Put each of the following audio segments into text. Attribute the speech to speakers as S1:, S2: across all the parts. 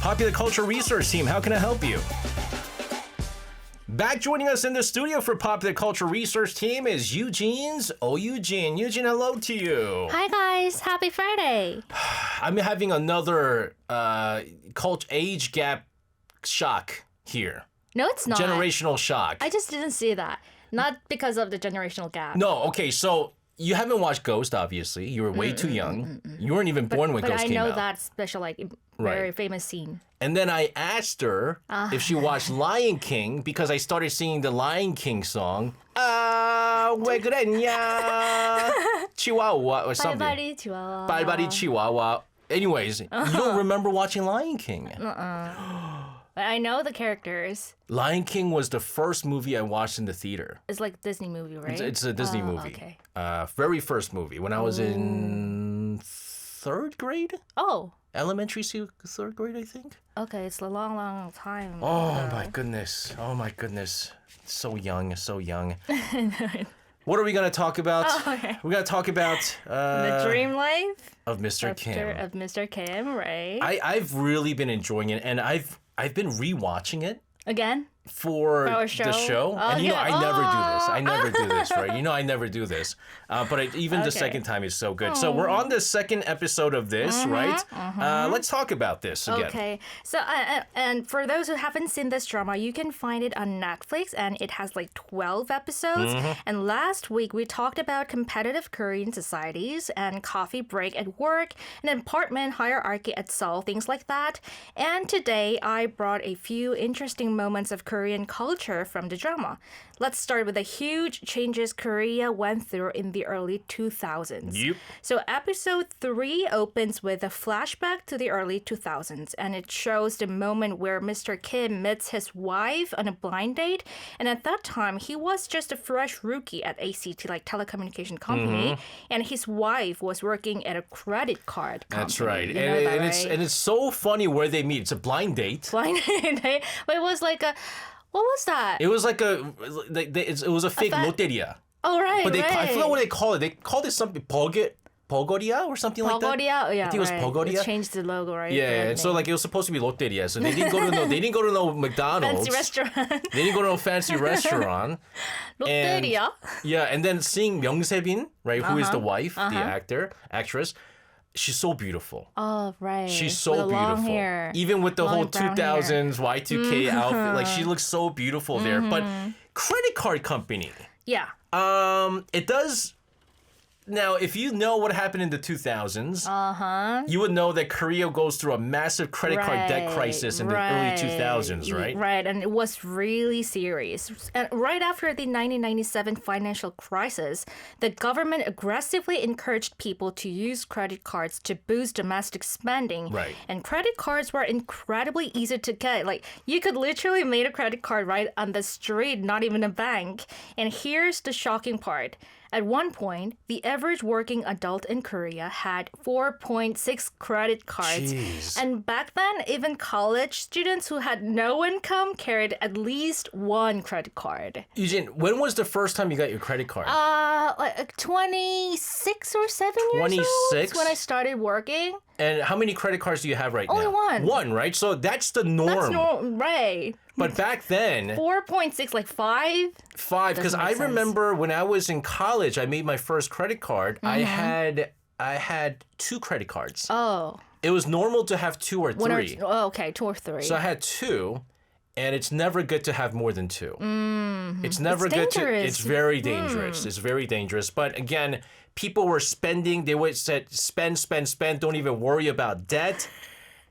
S1: Popular Culture Research Team, how can I help you? Back joining us in the studio for Popular Culture Research Team is Yujin's Yujin. Yujin, hello to you.
S2: Hi guys, happy Friday.
S1: I'm having another age gap shock here.
S2: No, it's not.
S1: Generational shock.
S2: I just didn't see that. Not because of the generational gap.
S1: No, okay, so you haven't watched Ghost, obviously. You were way too young. You weren't even born when Ghost came out.
S2: But I know that special, very famous scene.
S1: And then I asked her if she watched Lion King because I started singing the Lion King song. 왜 그랬냐? Chihuahua or something.
S2: 발발이 치와와.
S1: 발발이 Chihuahua. Anyways, you don't remember watching Lion King?
S2: But I know the characters.
S1: Lion King was the first movie I watched in the theater.
S2: It's like a Disney movie, right?
S1: It's a Disney movie.
S2: Okay.
S1: Very first movie when I was in third grade?
S2: Oh.
S1: Elementary, third grade, I think.
S2: Okay, it's a long, long time
S1: Oh
S2: ago.
S1: my goodness. Oh my goodness. So young, so young. What are we going to talk about?
S2: Oh, okay.
S1: We're going to talk about...
S2: the dream life
S1: of Mr. Kim.
S2: Of Mr. Kim, right?
S1: I've really been enjoying it, and I've been rewatching it.
S2: Again?
S1: For the show. And
S2: yeah.
S1: I never do this. I never do this, right? I never do this. But even the second time is so good. So we're on the second episode of this, right? Let's talk about this again.
S2: Okay. So, and for those who haven't seen this drama, you can find it on Netflix, and it has 12 episodes. And last week, we talked about competitive Korean societies and coffee break at work, and apartment hierarchy at Seoul, things like that. And today, I brought a few interesting moments of Korean culture from the drama. Let's start with the huge changes Korea went through in the early 2000s.
S1: Yep.
S2: So episode 3 opens with a flashback to the early 2000s, and it shows the moment where Mr. Kim meets his wife on a blind date. And at that time, he was just a fresh rookie at ACT, telecommunication company, and his wife was working at a credit card company.
S1: That's right.
S2: You know that, right?
S1: It's so funny where they meet. It's a blind date.
S2: Blind date? But it was what was that?
S1: It was it was a fake loteria.
S2: Oh, right,
S1: But I
S2: right.
S1: forgot what they call it. They called it something, Bogoria or something like that?
S2: Bogoria? Yeah,
S1: I think it was
S2: right.
S1: Bogoria.
S2: They changed the logo, right?
S1: Yeah, and so it was supposed to be loteria. So they didn't go to no McDonald's.
S2: Fancy restaurant.
S1: They didn't go to no fancy restaurant.
S2: Loteria?
S1: And then seeing Myung-se-bin, right, who is the wife, the actress, she's so beautiful.
S2: Oh, right.
S1: She's so
S2: with
S1: beautiful.
S2: Long hair.
S1: Even with the
S2: Long
S1: whole
S2: brown
S1: 2000s Y2K outfit, she looks so beautiful there. But credit card company.
S2: Yeah.
S1: It does. Now, if you know what happened in the 2000s, you would know that Korea goes through a massive credit card debt crisis in the early 2000s, right?
S2: Right, and it was really serious. And right after the 1997 financial crisis, the government aggressively encouraged people to use credit cards to boost domestic spending.
S1: Right.
S2: And credit cards were incredibly easy to get. You could literally make a credit card right on the street, not even a bank. And here's the shocking part. At one point, the average working adult in Korea had 4.6 credit cards.
S1: Jeez.
S2: And back then, even college students who had no income carried at least one credit card.
S1: Yujin, when was the first time you got your credit card?
S2: 26 or 7 years old.
S1: 26?
S2: When I started working.
S1: And how many credit cards do you have right
S2: Only
S1: now?
S2: one.
S1: One, right? So that's the norm.
S2: That's right.
S1: But back then...
S2: 4.6, 5?
S1: 5, because I remember when I was in college, I made my first credit card. I had 2 credit cards.
S2: Oh.
S1: It was normal to have 2 or 3.
S2: Okay, 2 or 3.
S1: So I had 2, and it's never good to have more than 2. It's never good
S2: dangerous.
S1: It's very dangerous. It's very dangerous. But again, people were spending. They would said spend. Don't even worry about debt.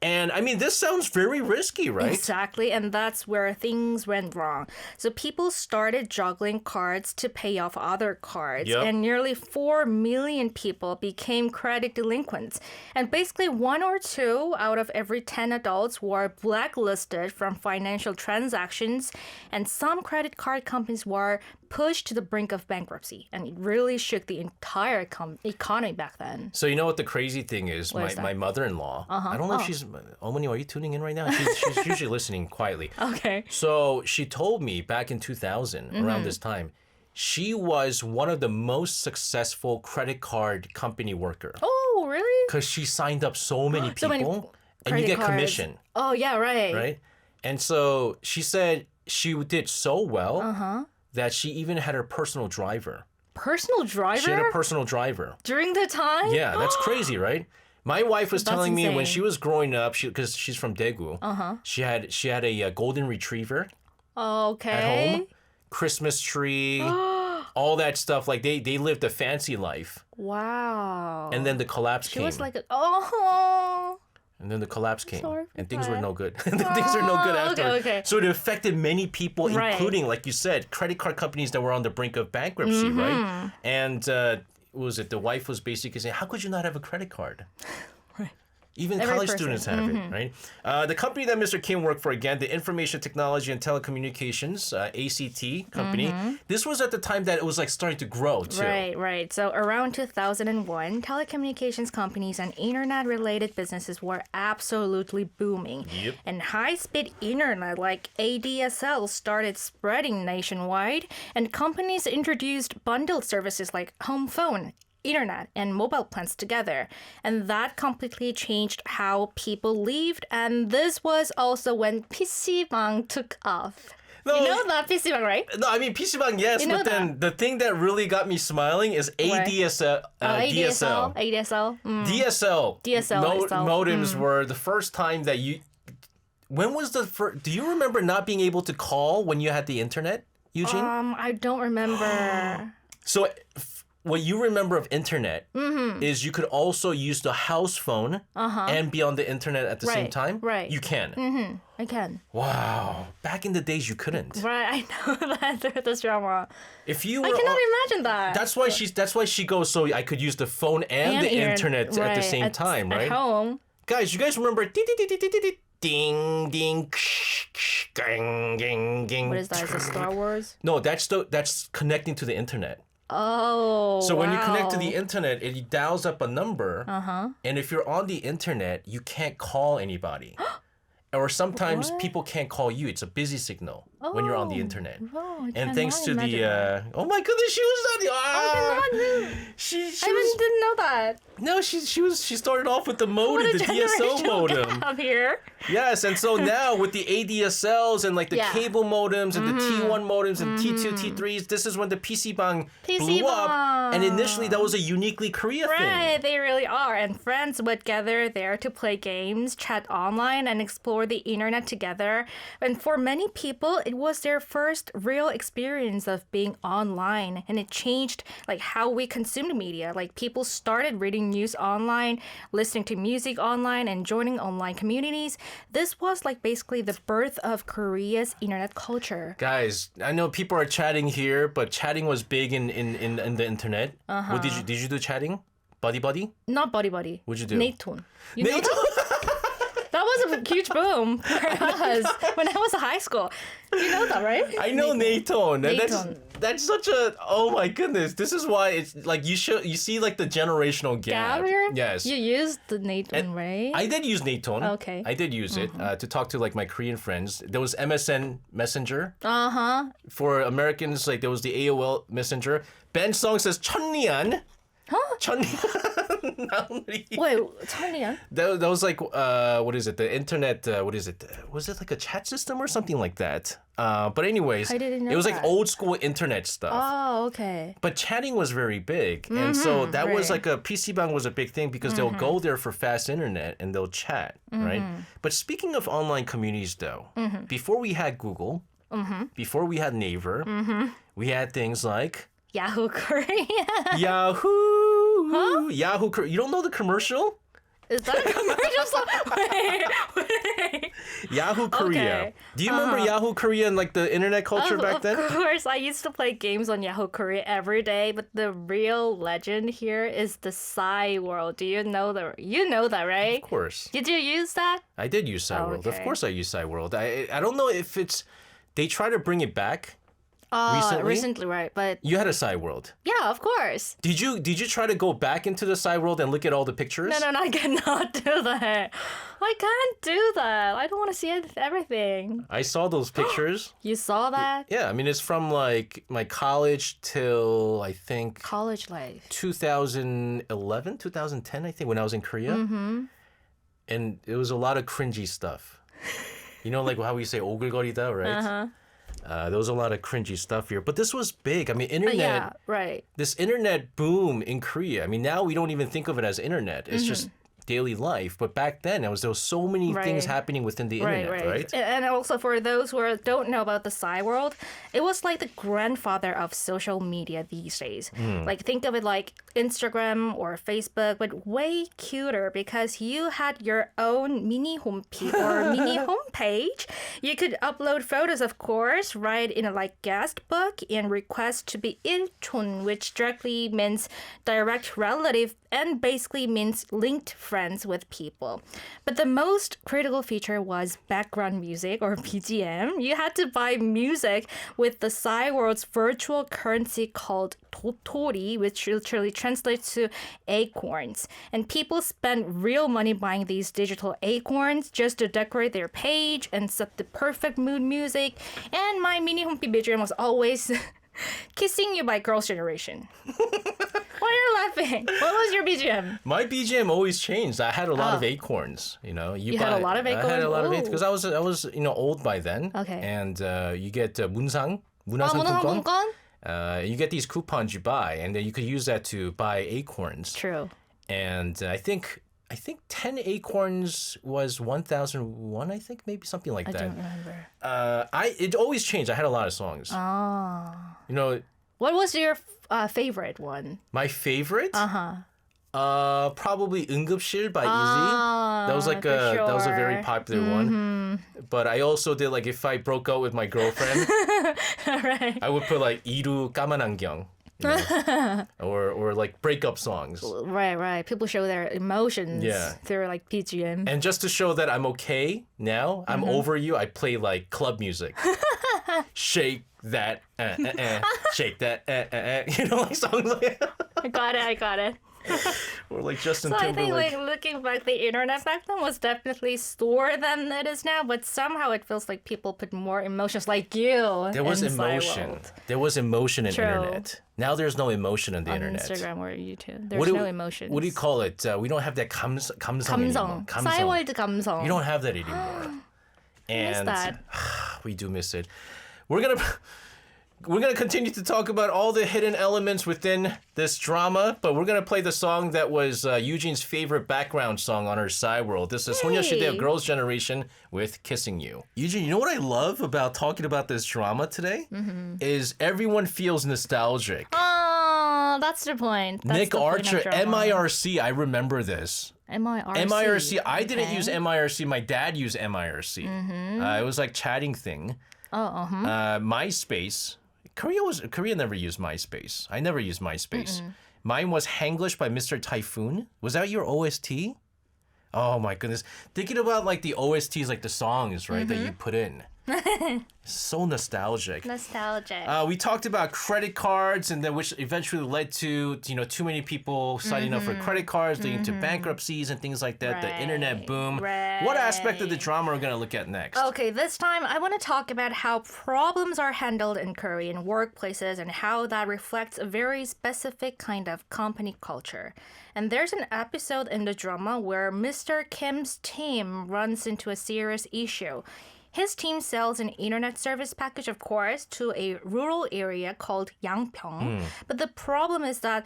S1: And I mean, this sounds very risky, right?
S2: Exactly, and that's where things went wrong. So people started juggling cards to pay off other cards, and nearly 4 million people became credit delinquents. And basically 1 or 2 out of every 10 adults were blacklisted from financial transactions, and some credit card companies were pushed to the brink of bankruptcy, and it really shook the entire economy back then.
S1: So you know what the crazy thing is? My mother-in-law, I don't know if she's... Omani, are you tuning in right now? She's usually listening quietly.
S2: Okay.
S1: So she told me back in 2000, around this time, she was one of the most successful credit card company worker.
S2: Oh, really?
S1: Because she signed up so many people. and you get
S2: cards.
S1: commission.
S2: Oh, yeah, right.
S1: Right? And so she said she did so well that she even had her personal driver.
S2: Personal driver?
S1: She had a personal driver.
S2: During the time?
S1: Yeah, that's crazy, right? My wife was telling me when
S2: insane.
S1: she was growing up, because she's from Daegu, she had a golden retriever
S2: Okay.
S1: at home, Christmas tree, all that stuff. Like they lived a fancy life.
S2: Wow.
S1: And then the collapse
S2: She
S1: came.
S2: was like,
S1: And then the collapse came,
S2: sorry for
S1: and things were
S2: that.
S1: no good. Things are no good after.
S2: okay.
S1: So it affected many people,
S2: Right.
S1: including, like you said, credit card companies that were on the brink of bankruptcy, right? And what was it? The wife was basically saying, "How could you not have a credit card?"
S2: Right.
S1: Even
S2: Every
S1: college
S2: person.
S1: students have it, right? The company that Mr. Kim worked for, again, the Information Technology and Telecommunications, ACT company, this was at the time that it was like starting to grow, too.
S2: Right. So around 2001, telecommunications companies and internet-related businesses were absolutely booming.
S1: Yep.
S2: And high-speed internet like ADSL started spreading nationwide, and companies introduced bundled services like home phone, internet, and mobile plans together. And that completely changed how people lived. And this was also when PC방 took off.
S1: No,
S2: You know that PC방, right?
S1: No, I mean, PC방, yes,
S2: You know
S1: but then the thing that really got me smiling is ADSL. DSL.
S2: ADSL.
S1: DSL.
S2: DSL itself.
S1: Modems were the first time that you... When was the first... Do you remember not being able to call when you had the internet, Yujin?
S2: I don't remember.
S1: So what you remember of internet is you could also use the house phone and be on the internet at the same time?
S2: right.
S1: You can?
S2: I can.
S1: Wow. Back in the days, you couldn't.
S2: Right, I know that through this drama.
S1: If you were
S2: I cannot imagine that.
S1: That's why she goes, so I could use the phone and the internet at the same time, right?
S2: At home.
S1: Guys, you guys remember ding ding ding ding ding.
S2: What is that? Is it Star Wars?
S1: No, that's connecting to the internet.
S2: Oh,
S1: So when you connect to
S2: wow.
S1: the internet, it dials up a number. And if you're on the internet, you can't call anybody. Or sometimes people can't call you. It's a busy signal when you're on the internet.
S2: Oh, I
S1: And thanks to
S2: cannot
S1: the
S2: imagine that.
S1: oh my goodness, she was on the she
S2: I
S1: was
S2: didn't know that.
S1: no, she started off with the modem, the DSL modem.
S2: Up here.
S1: Yes, and so now with the ADSLs and like the
S2: Yeah.
S1: cable modems and the T1 modems and T2, T3s, this is when the PC방 blew up. And initially that was a uniquely Korea thing.
S2: Right, they really are. And friends would gather there to play games, chat online, and explore the internet together. And for many people, it was their first real experience of being online. And it changed like how we consumed media. Like people started reading news online, listening to music online, and joining online communities. This was like basically the birth of Korea's internet culture.
S1: Guys, I know people are chatting here, but chatting was big in the internet. What did you do chatting? Buddy?
S2: Not Buddy Buddy.
S1: What'd you do?
S2: Natone. You know that was a huge boom for us when I was in high school. You know that, right?
S1: I know Natone.
S2: Natone.
S1: That's such a oh my goodness. This is why it's like you see like the generational gap.
S2: Here?
S1: Yes.
S2: You used the Natone, right?
S1: I did use Natone.
S2: Okay.
S1: I did use it to talk to like my Korean friends. There was MSN Messenger. For Americans, like there was the AOL Messenger. Ben Song says 천리안.
S2: Huh?
S1: 천리안.
S2: Wait, 천리안?
S1: That was like what is it? The internet. What is it? Was it like a chat system or something like that? But anyways,
S2: I didn't know
S1: it was like
S2: that.
S1: old school internet stuff.
S2: Oh, okay.
S1: But chatting was very big. And so that was
S2: right.
S1: like a PC방 was a big thing because they'll go there for fast internet and they'll chat, right? But speaking of online communities though, before we had Google, before we had Naver, we had things like
S2: Yahoo Korea.
S1: Yahoo! Yahoo! You don't know the commercial?
S2: Is that a commercial song? Wait.
S1: Yahoo Korea.
S2: Okay.
S1: Do you remember Yahoo Korea and like the internet culture back then?
S2: Of course, I used to play games on Yahoo Korea every day, but the real legend here is the Psy World. Do you know that, right?
S1: Of course.
S2: Did you use that?
S1: I did use Cyworld. Of
S2: okay.
S1: course I use Cyworld. I don't know if they try to bring it back recently.
S2: Recently, right? But
S1: You had a Cyworld.
S2: yeah, of course.
S1: Did you try to go back into the Cyworld and look at all the pictures?
S2: No, I cannot do that. I can't do that. I don't want to see everything.
S1: I saw those pictures.
S2: You saw that?
S1: Yeah, I mean it's from like my college till I think
S2: College life.
S1: 2011, 2010 I think when I was in Korea. And it was a lot of cringy stuff. You know, like how we say 오글거리다, right? There was a lot of cringy stuff here. But this was big. I mean, internet.
S2: Yeah, right.
S1: This internet boom in Korea. I mean, now we don't even think of it as internet. It's just daily life. But back then, there was so many things happening within the internet, right?
S2: And also for those who don't know about the Psy world, it was like the grandfather of social media these days. Like think of it like Instagram or Facebook, but way cuter because you had your own mini homepage or mini homepage. You could upload photos, of course, write in a like guest book and request to be 일촌, which directly means direct relative and basically means linked friends with people. But the most critical feature was background music or BGM. You had to buy music with the Psy world's virtual currency called 도토리, which literally translates to acorns. And people spent real money buying these digital acorns just to decorate their page and set the perfect mood music. And my mini homepage BGM was always Kissing You by Girls' Generation. Why are you laughing? What was your BGM?
S1: My BGM always changed. I had a lot of acorns. You know,
S2: you had a lot of acorns.
S1: I had a lot of acorns because I was old by then.
S2: Okay.
S1: And you get 문상품권. You get these coupons you buy, and then you could use that to buy acorns.
S2: True.
S1: And I think 10 acorns was 1,001, I think, maybe something like that.
S2: I don't remember.
S1: It always changed. I had a lot of songs.
S2: Oh.
S1: You know.
S2: What was your favorite one?
S1: My favorite? Probably 응급실 by
S2: Easy.
S1: That was like that was a very popular one. But I also did like if I broke up with my girlfriend,
S2: right.
S1: I would put like 이루 까만 안경. You know? or like breakup songs.
S2: Right. People show their emotions through like BGM.
S1: And just to show that I'm okay now, I'm over you, I play like club music. Shake that, shake that, you know, like songs like that.
S2: I got it.
S1: Or like Justin
S2: Timberlake.
S1: Timberlake.
S2: I think like looking back, the internet back then was definitely slower than it is now, but somehow it feels like people put more emotions like you.
S1: There was emotion. There was emotion in internet. Now there's no emotion in the internet.
S2: On Instagram or YouTube. There's no emotions.
S1: What do you call it? We don't have that 감성 anymore.
S2: 싸이월드 감성.
S1: You don't have that anymore. And
S2: miss that.
S1: We do miss it. We're gonna continue to talk about all the hidden elements within this drama, but we're gonna play the song that was Yujin's favorite background song on her Psy world. This is 소녀시대 of Girls' Generation with Kissing You. Yujin, you know what I love about talking about this drama today? Is everyone feels nostalgic.
S2: Oh, that's the point.
S1: Nick Archer, MIRC, I remember this. MIRC. I didn't use MIRC. My dad used MIRC. It was like chatting thing. MySpace. Korea never used MySpace. I never used MySpace. Mine was Hanglish by Mr. Typhoon. Was that your OST? Oh my goodness. Thinking about like the OSTs, like the songs, right, that you put in. So nostalgic. We talked about credit cards, and then which eventually led to too many people signing up for credit cards, leading to bankruptcies and things like that.
S2: Right.
S1: The internet boom.
S2: Right.
S1: What aspect of the drama are we going to look at next?
S2: Okay, this time I want to talk about how problems are handled in Korean workplaces and how that reflects a very specific kind of company culture. And there's an episode in the drama where Mr. Kim's team runs into a serious issue. His team sells an internet service package, of course, to a rural area called Yangpyeong. But the problem is that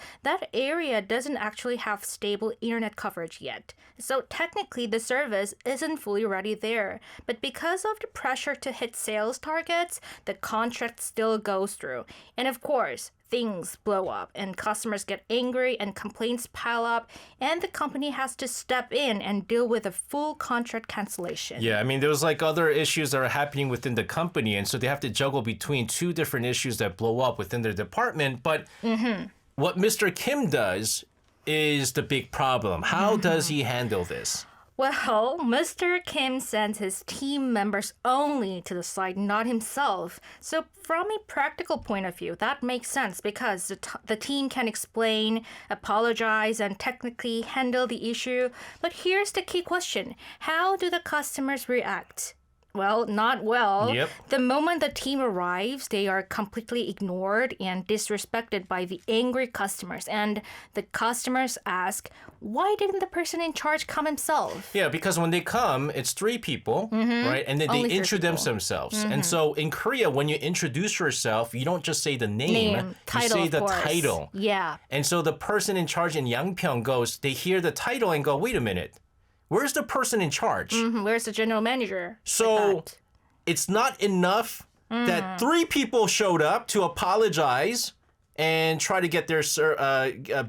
S2: area doesn't actually have stable internet coverage yet. So technically, the service isn't fully ready there. But because of the pressure to hit sales targets, the contract still goes through. And of course, things blow up and customers get angry and complaints pile up and the company has to step in and deal with a full contract cancellation.
S1: Yeah, I mean, there's like other issues that are happening within the company, and so they have to juggle between two different issues that blow up within their department. But what Mr. Kim does is the big problem. How does he handle this?
S2: Well, Mr. Kim sends his team members only to the site, not himself. So from a practical point of view, that makes sense because the team can explain, apologize, and technically handle the issue. But here's the key question. How do the customers react? well, not well.
S1: Yep.
S2: The moment the team arrives, they are completely ignored and disrespected by the angry customers. And the customers ask, why didn't the person in charge come himself?
S1: Yeah, because when they come, it's 3 people, right? And then they
S2: Only 3
S1: introduce
S2: people.
S1: themselves. And so in Korea, when you introduce yourself, you don't just say the name, you
S2: title,
S1: say
S2: of
S1: the
S2: course.
S1: title.
S2: Yeah.
S1: And so the person in charge in Yangpyeong goes, they hear the title and go, wait a minute, where's the person in charge?
S2: Where's the general manager?
S1: So
S2: Like that.
S1: it's not enough that 3 people showed up to apologize and try to get their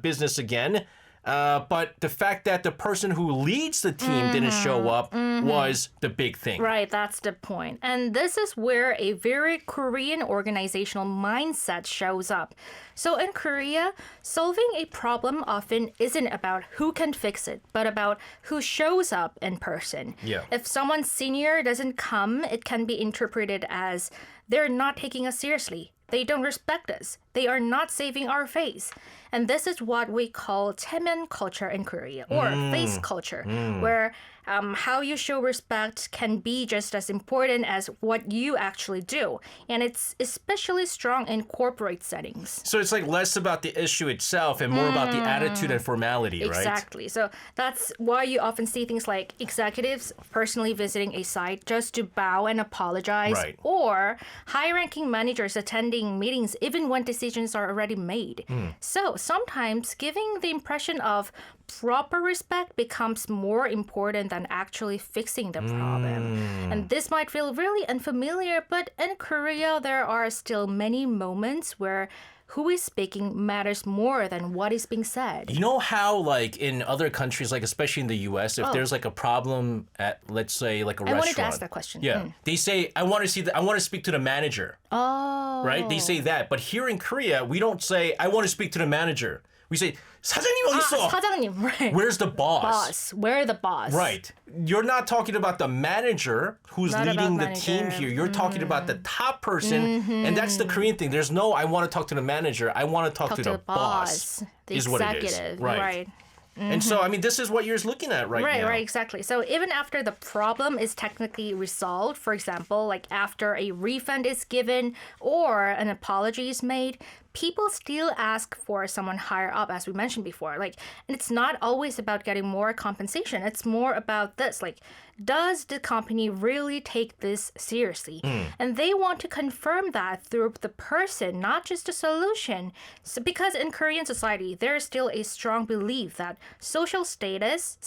S1: business again. But the fact that the person who leads the team didn't show up was the big thing.
S2: Right, that's the point. And this is where a very Korean organizational mindset shows up. So in Korea, solving a problem often isn't about who can fix it, but about who shows up in person.
S1: Yeah.
S2: If someone senior doesn't come, it can be interpreted as they're not taking us seriously. They don't respect us. They are not saving our face. And this is what we call 체면 culture in Korea, or face culture, where how you show respect can be just as important as what you actually do. And it's especially strong in corporate settings.
S1: So it's like less about the issue itself and more about the attitude and formality, right?
S2: Exactly. So that's why you often see things like executives personally visiting a site just to bow and apologize,
S1: Right.
S2: or high-ranking managers attending meetings even when decisions are already made. So sometimes giving the impression of proper respect becomes more important than actually fixing the problem. And this might feel really unfamiliar, but in Korea, there are still many moments where who is speaking matters more than what is being said.
S1: You know how, like, in other countries, like, especially in the U.S., if there's, like, a problem at, let's say, like, a restaurant.
S2: I wanted to ask that question.
S1: Yeah. They say, I want to speak to the manager.
S2: Oh.
S1: Right? They say that. But here in Korea, we don't say, I want to speak to the manager. We say, 사장님 어디 있어?
S2: 사장님, right.
S1: Where's the boss?
S2: Boss. Where the boss?
S1: Right. You're not talking about the manager who's
S2: Not
S1: leading
S2: about
S1: the team
S2: manager.
S1: here. You're talking about the top person. And that's the Korean thing. There's no, I want to talk to the manager. I want to talk to the boss.
S2: The
S1: is what it is.
S2: executive.
S1: Right. And so, I mean, this is what you're looking at right now.
S2: Right, exactly. So even after the problem is technically resolved, for example, like after a refund is given or an apology is made, people still ask for someone higher up, as we mentioned before. Like, and it's not always about getting more compensation. It's more about this, like, does the company really take this seriously? And they want to confirm that through the person, not just the solution. So, because in Korean society, there is still a strong belief that social status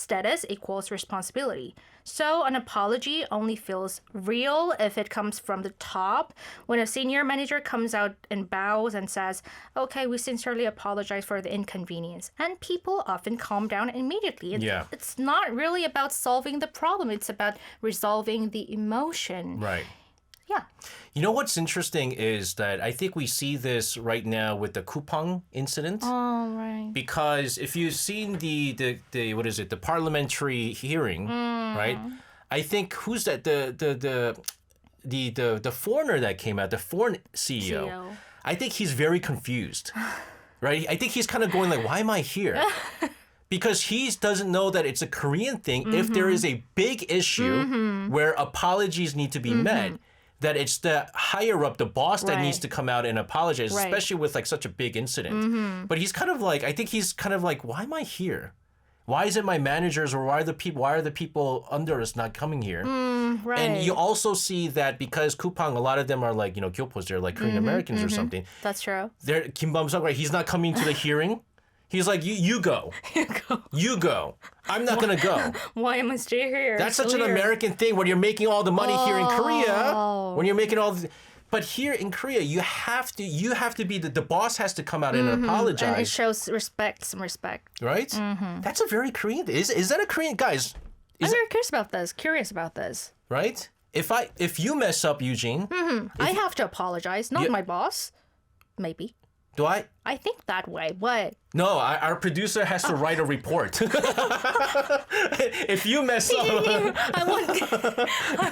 S2: equals responsibility. So an apology only feels real if it comes from the top. When a senior manager comes out and bows and says, okay, we sincerely apologize for the inconvenience. And people often calm down immediately. It's not really about solving the problem. It's about resolving the emotion.
S1: Right.
S2: Yeah.
S1: You know what's interesting is that I think we see this right now with the Kupang incident.
S2: Oh, right.
S1: Because if you've seen the what is it, the parliamentary hearing, right? I think who's that the foreigner that came out, the foreign CEO. I think he's very confused. Right? I think he's kind of going like, why am I here? Because he doesn't know that it's a Korean thing. If there is a big issue where apologies need to be met, that it's the higher up, the boss that needs to come out and apologize, especially with like such a big incident. But he's kind of like, I think he's kind of like, why am I here? Why isn't my managers or why are the people under us not coming here?
S2: Right.
S1: And you also see that because Kupang, a lot of them are like, you know, gyopos, they're like Korean Americans or something.
S2: That's true.
S1: They're Kim Bum-seok, right? He's not coming to the hearing. He's like, you go. You go. I'm not going to go.
S2: Why am I still here?
S1: That's such an American thing when you're making all the money here in Korea. When you're making all the... But here in Korea, you have to be the boss has to come out and apologize.
S2: And it shows some respect.
S1: Right? That's a very Korean... Is that a Korean... Guys...
S2: I'm very curious about this.
S1: Right? If you mess up, Yujin...
S2: I have to apologize, not my boss. Maybe.
S1: Do I?
S2: I think that way. What?
S1: No, our producer has to write a report. If you mess up...
S2: I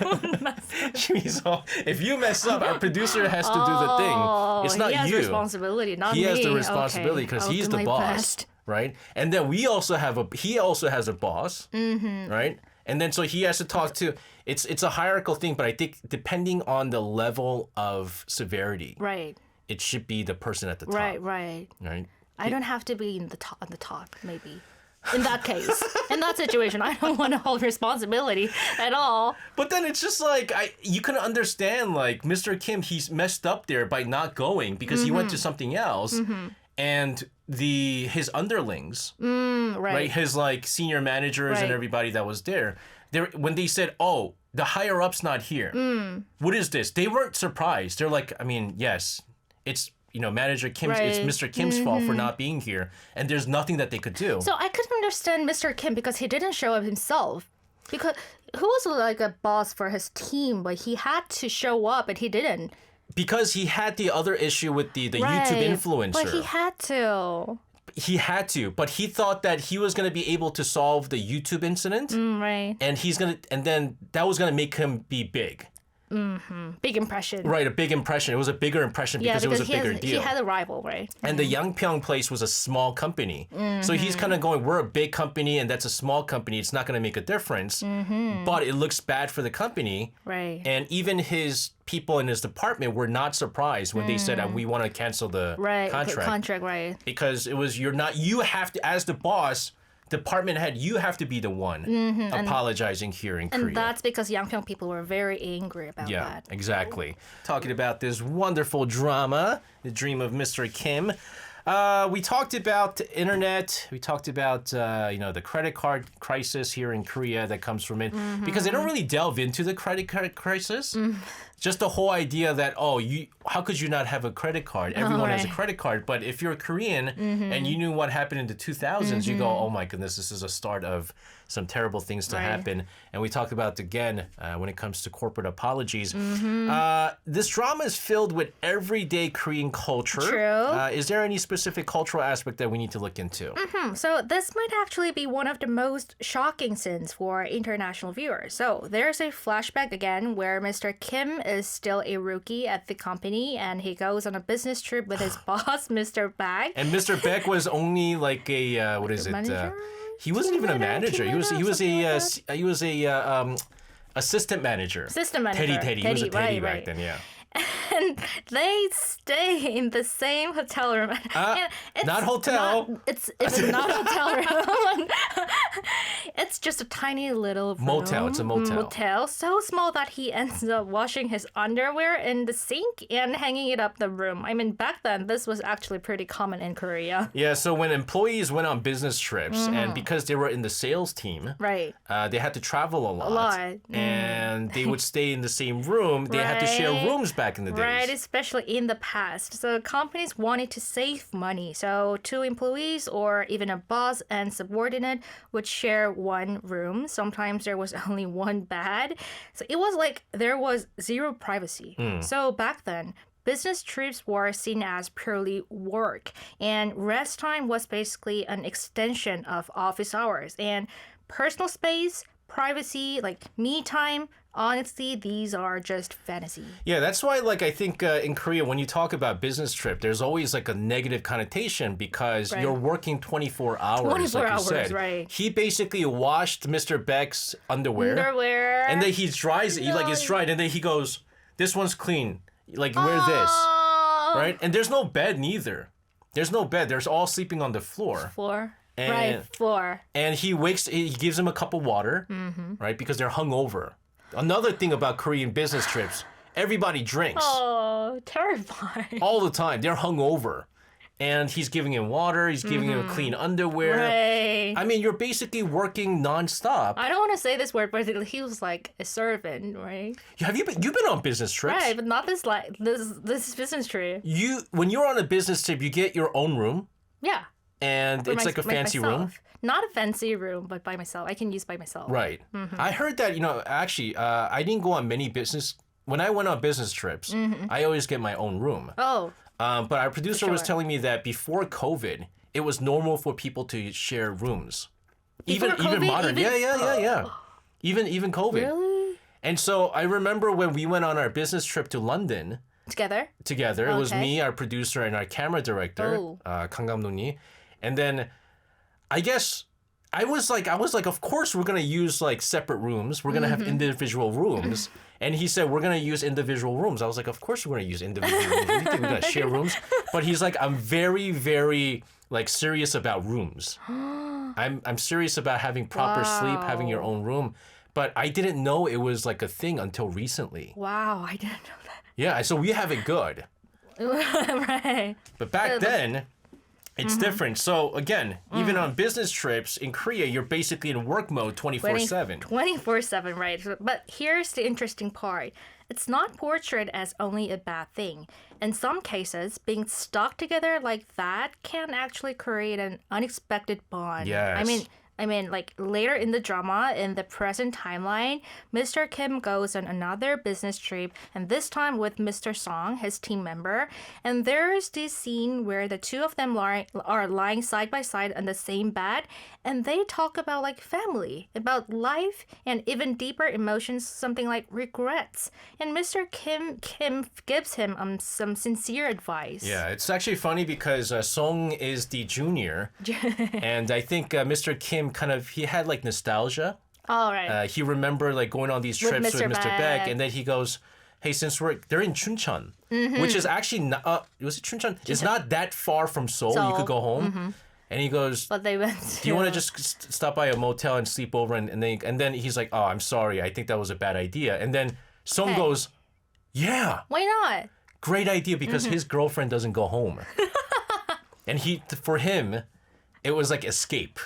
S2: won't mess up.
S1: If you mess up, our producer has to do the thing. It's not
S2: he has
S1: you.
S2: responsibility, not me.
S1: He has the responsibility because he's the boss.
S2: Best.
S1: Right? And then he also has a boss. Right? And then so he has to talk to... it's a hierarchical thing, but I think depending on the level of severity,
S2: Right.
S1: it should be the person at the top.
S2: Right.
S1: Right.
S2: I don't have to be on the top, maybe. In that case, in that situation, I don't want to hold responsibility at all.
S1: But then it's just like you can understand like Mr. Kim, he's messed up there by not going because he went to something else, and his underlings, right, his like senior managers and everybody that was there, when they said, "Oh, the higher up's not here," what is this? They weren't surprised. They're like, I mean, yes, it's. Manager Kim's, it's Mr. Kim's fault for not being here, and there's nothing that they could do.
S2: So I could understand Mr. Kim because he didn't show up himself. Because who was like a boss for his team, but he had to show up and he didn't.
S1: Because he had the other issue with the YouTube influencer.
S2: But he had to.
S1: He had to, but he thought that he was going to be able to solve the YouTube incident,
S2: Right.
S1: and then that was going to make him be big.
S2: Big impression.
S1: Right, a big impression. It was a bigger impression because it was a bigger deal.
S2: He had a rival, right?
S1: And the Yangpyeong place was a small company. So he's kind of going, we're a big company and that's a small company. It's not going to make a difference. But it looks bad for the company.
S2: Right.
S1: And even his people in his department were not surprised when they said, we want to cancel the contract.
S2: Right.
S1: Because it was, you have to, as the boss, department head, you have to be the one apologizing here in Korea.
S2: And that's because Yangpyeong people were very angry about that.
S1: Yeah, exactly. Talking about this wonderful drama, The Dream of Mr. Kim. We talked about the internet. We talked about the credit card crisis here in Korea that comes from it, because they don't really delve into the credit card crisis. Just the whole idea that how could you not have a credit card? Everyone has a credit card, but if you're Korean and you knew what happened in the 2000s, you go, oh my goodness, this is a start of some terrible things to happen. And we talked about it again when it comes to corporate apologies. This drama is filled with everyday Korean culture.
S2: True.
S1: Is there any specific cultural aspect that we need to look into?
S2: So this might actually be one of the most shocking scenes for international viewers. So there's a flashback again where Mr. Kim is still a rookie at the company and he goes on a business trip with his boss, Mr. Bag.
S1: And Mr. Beck was only like a
S2: Manager?
S1: He wasn't even a manager. He was a assistant manager.
S2: Assistant manager.
S1: Teddy. He was a Teddy back
S2: right.
S1: then, yeah.
S2: And they stay in the same hotel room. And it's
S1: not hotel.
S2: It's not a hotel room. It's just a tiny little room.
S1: Motel. It's a motel.
S2: Motel. So small that he ends up washing his underwear in the sink and hanging it up the room. I mean, back then, this was actually pretty common in Korea.
S1: Yeah, so when employees went on business trips, and because they were in the sales team,
S2: Right.
S1: They had to travel a lot. And they would stay in the same room. They had to share rooms back in the days.
S2: Right, especially in the past. So companies wanted to save money. So two employees or even a boss and subordinate would share one room. Sometimes there was only one bed. So it was like there was zero privacy. So back then, business trips were seen as purely work, and rest time was basically an extension of office hours. And personal space, privacy, like me time, honestly, these are just fantasy.
S1: Yeah, that's why, I think in Korea, when you talk about business trip, there's always a negative connotation because you're working 24 hours,
S2: 24
S1: like
S2: hours,
S1: you said.
S2: right.
S1: He basically washed Mr. Beck's underwear. And then he dries it. It's dried. And then he goes, this one's clean. Wear this. Right? And there's no bed neither. There's no bed. They're all sleeping on the floor.
S2: Floor.
S1: And,
S2: floor.
S1: And he gives him a cup of water, right? Because they're hungover. Another thing about Korean business trips, everybody drinks.
S2: Oh, terrifying.
S1: All the time. They're hungover. And he's giving him water. He's giving him clean underwear.
S2: Right.
S1: I mean, you're basically working nonstop.
S2: I don't want to say this word, but he was like a servant, right?
S1: You've been on business trips?
S2: Right, but not this business trip.
S1: When you're on a business trip, you get your own room.
S2: Yeah.
S1: And it's like a fancy room.
S2: Not a fancy room, but by myself. I can use by myself.
S1: Right. I heard that, actually, I didn't go on many business. When I went on business trips, I always get my own room.
S2: Oh.
S1: But our producer was telling me that before COVID, it was normal for people to share rooms. Even modern. Yeah. Even COVID.
S2: Really?
S1: And so I remember when we went on our business trip to London.
S2: Together?
S1: It was me, our producer, and our camera director, Kang Gamdong-ni. And then I guess I was like, of course we're gonna use like separate rooms. We're gonna have individual rooms. And he said, we're gonna use individual rooms. I was like, of course we're gonna use individual rooms. What do you think we're gonna share rooms? But he's like, I'm very, very like serious about rooms. I'm serious about having proper sleep, having your own room. But I didn't know it was like a thing until recently.
S2: Wow, I didn't know that.
S1: Yeah, so we have it good.
S2: Right.
S1: But back then, it's different. So again, even on business trips in Korea, you're basically in work mode 24/7.
S2: 24/7, right. But here's the interesting part. It's not portrayed as only a bad thing. In some cases, being stuck together like that can actually create an unexpected bond.
S1: Yes.
S2: I mean, like later in the drama, in the present timeline, Mr. Kim goes on another business trip, and this time with Mr. Song, his team member. And there's this scene where the two of them are lying side by side on the same bed, and they talk about like family, about life, and even deeper emotions, something like regrets. And Mr. Kim gives him some sincere advice.
S1: Yeah, it's actually funny because Song is the junior, and I think Mr. Kim he had like nostalgia.
S2: Oh, right.
S1: He remembered like going on these trips with Mr. Beck, and then he goes, "Hey, since they're in Chuncheon, which is actually not, was it Chuncheon? It's not that far from Seoul. You could go home." And he goes,
S2: "But they went.
S1: Do you want to just stop by a motel and sleep over?" And then he's like, "Oh, I'm sorry. I think that was a bad idea." And then Song goes, "Yeah,
S2: why not?
S1: Great idea because his girlfriend doesn't go home." And for him, it was like escape.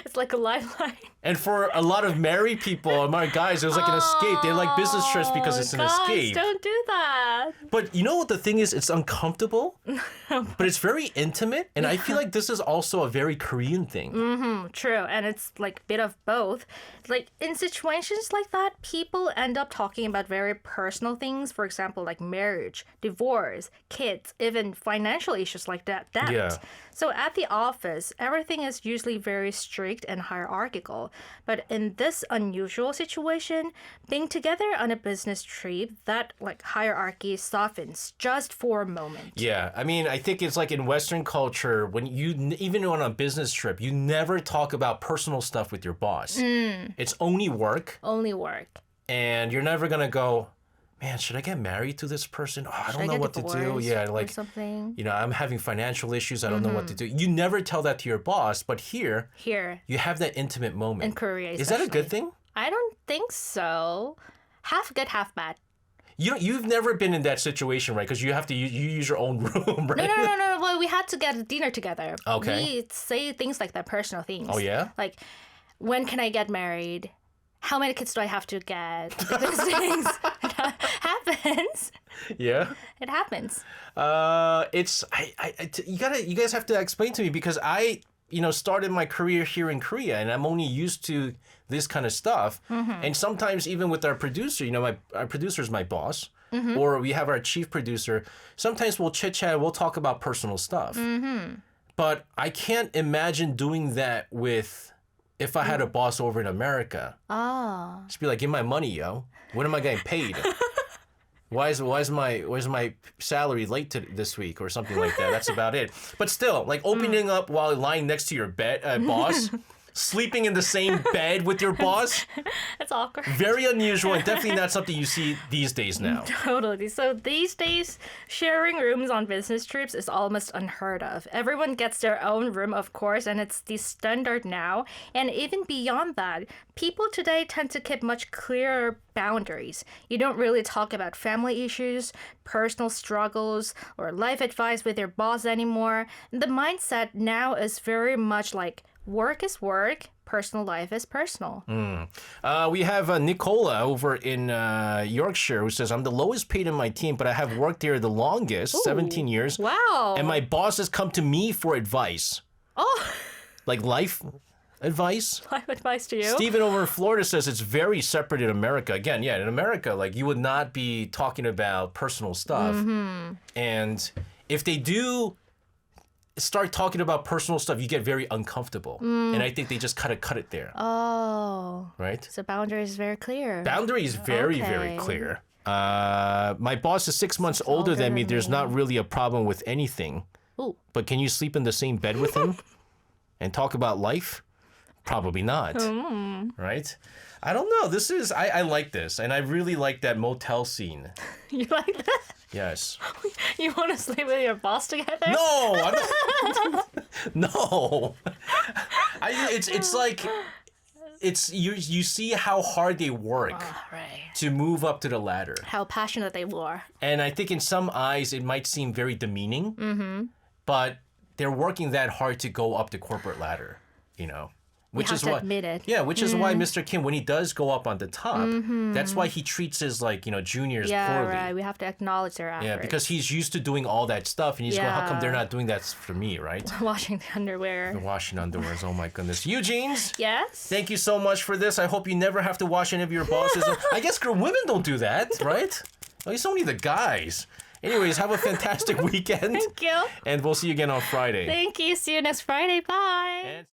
S2: It's like a lifeline.
S1: And for a lot of married people, married guys, it was like an escape. They like business trips because it's an escape.
S2: Don't do that.
S1: But you know what the thing is? It's uncomfortable, but it's very intimate. And I feel like this is also a very Korean thing.
S2: True. And it's like a bit of both. Like in situations like that, people end up talking about very personal things. For example, like marriage, divorce, kids, even financial issues like debt.
S1: Yeah.
S2: So at the office, everything is usually very strict and hierarchical. But in this unusual situation, being together on a business trip, that like hierarchy softens just for a moment.
S1: Yeah, I mean, I think it's like in Western culture, when even on a business trip, you never talk about personal stuff with your boss. It's only work.
S2: Only work.
S1: And you're never going to go, man, should I get married to this person? Oh, I don't know what to do. Yeah, like,
S2: something.
S1: You know, I'm having financial issues. I don't know what to do. You never tell that to your boss, but here, you have that intimate moment.
S2: In Korea,
S1: Is that a good thing?
S2: I don't think so. Half good, half bad.
S1: You've never been in that situation, right? Because you have to you use your own room, right?
S2: No. Well, we had to get dinner together.
S1: Okay.
S2: We say things like that, personal things.
S1: Oh, yeah?
S2: Like, when can I get married? How many kids do I have to get? Those things. It happens.
S1: Yeah.
S2: It happens.
S1: You guys have to explain to me because I started my career here in Korea and I'm only used to this kind of stuff. And sometimes even with our producer, our producer is my boss, or we have our chief producer. Sometimes we'll chit chat, we'll talk about personal stuff. But I can't imagine doing that if I had a boss over in America.
S2: Oh.
S1: Just be like, give my money, yo. When am I getting paid? Why is my salary late this week or something like that? That's about it. But still, like opening up while lying next to your boss, sleeping in the same bed with your boss.
S2: That's awkward.
S1: Very unusual and definitely not something you see these days now.
S2: Totally. So these days, sharing rooms on business trips is almost unheard of. Everyone gets their own room, of course, and it's the standard now. And even beyond that, people today tend to keep much clearer boundaries. You don't really talk about family issues, personal struggles, or life advice with your boss anymore. The mindset now is very much like work is work, personal life is personal. We have Nicola over in Yorkshire who says, I'm the lowest paid in my team, but I have worked here the longest, 17 years. Wow.
S1: And my boss has come to me for advice.
S2: Oh.
S1: Like life advice?
S2: Life advice to you?
S1: Stephen over in Florida says it's very separate in America. Again, yeah, in America, like you would not be talking about personal stuff. And if they do start talking about personal stuff, you get very uncomfortable. And I think they just kind of cut it there.
S2: Oh.
S1: Right?
S2: So boundary is very clear.
S1: Boundary is very, very clear. My boss is 6 months older than me. There's not really a problem with anything.
S2: Ooh.
S1: But can you sleep in the same bed with him and talk about life? Probably not. Right? I don't know. I like this. And I really like that motel scene.
S2: You like that?
S1: Yes.
S2: You want to sleep with your boss together?
S1: No! No! It's like... you see how hard they work
S2: Right.
S1: to move up to the ladder.
S2: How passionate they were.
S1: And I think in some eyes it might seem very demeaning, but they're working that hard to go up the corporate ladder, you know. Which is why,
S2: admit it.
S1: Yeah, which is why Mr. Kim, when he does go up on the top, that's why he treats his juniors poorly.
S2: Right. We have to acknowledge their efforts.
S1: Yeah, because he's used to doing all that stuff, and he's going, how come they're not doing that for me, right?
S2: Washing the underwear.
S1: The washing underwears, oh my goodness. Eugene's?
S2: Yes?
S1: Thank you so much for this. I hope you never have to wash any of your bosses. I guess women don't do that, right? It's only the guys. Anyways, have a fantastic weekend.
S2: Thank you.
S1: And we'll see you again on Friday.
S2: Thank you. See you next Friday. Bye.